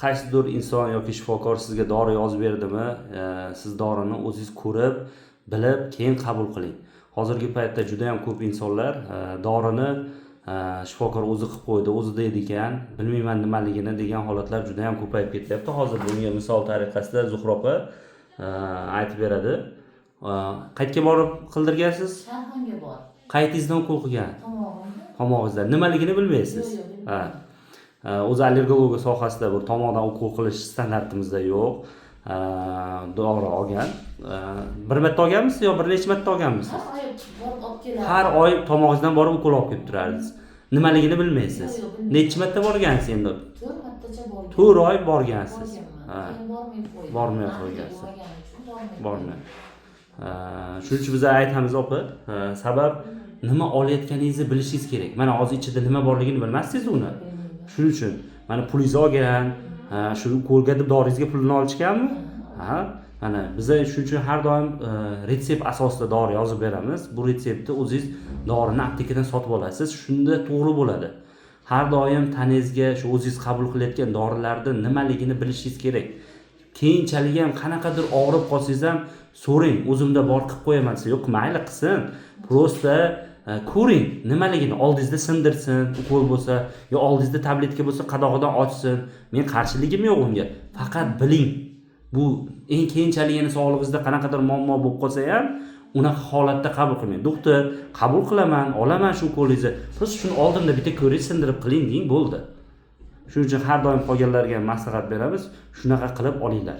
qaysidir inson yoki shifokor sizga dori yozib berdimi, siz dorini o'zingiz ko'rib, bilib, keyin qabul qiling. Hozirgi paytda juda ham ko'p insonlar dorini shifokor o'zi qilib qo'ydi, o'zi deydi ekan, bilmayman nimaligini degan holatlar juda ham ko'payib ketyapti. Hozir bunga misol tariqasida Zuhra opa aytib beradi. Qayerga borib qildirgansiz? Sharxonga bor. Qaytingizdan ukol qilgan? Tomog'ingizdan. Nimaligini bilmaysiz? Ha. O'zi allergologiya sohasida bir tomoqdan ukol qilish standartimizda yo'q. Dori olgan. Bir marta olganmisiz yo bir necha marta olganmisiz? Har oy tomog'ingizdan borib ukol olib kelib turardingiz. Nimaligini bilmaysiz. Necha marta borgansiz endi? 4 martacha borgan. 4 oy borgansiz. Ha. Bormay qo'ygansiz. Bormay. Shuning uchun biz aytamiz opa, sabab nima olayotganingizni bilishingiz kerak. Mana hozir ichida nima borligini bilmassiz uni. Shuning uchun mana pulingizni olgan, shu ukolga deb doringizga pulni olishganmi? Ha, mana biz shuning uchun har doim retsept asosida dori yozib beramiz. Bu retseptni o'zingiz dorini aptekadan sotib olasiz. Shunda to'g'ri bo'ladi. Har doim tanangizga shu o'zingiz qabul qilayotgan dorilarning nimaligini bilishingiz kerak. Keyinchalik ham qanaqadir og'rib qolsangiz ham so'rang, o'zimda bor qilib qo'yaman desa, yo'q, mayli qilsin. Prosta ko'ring, nimaligini oldingizda sindirsin, ukol bo'lsa, yo oldingizda tabletka bo'lsa, qadog'idan ochsin. Men qarshiligim yo'q unga. Faqat biling. Bu eng keyinchalik yana sog'lig'ingizda qanaqadir muammo bo'lib qolsa ham, unaqa holatda qabul qilmang. Doktor, qabul qilaman, olaman shu ukolingizni. Siz shuni oldimda bitta ko'ring, sindirib qiling deng, bo'ldi. Shuning uchun har doim qolganlarga maslahat beramiz, shunaqa qilib olinglar.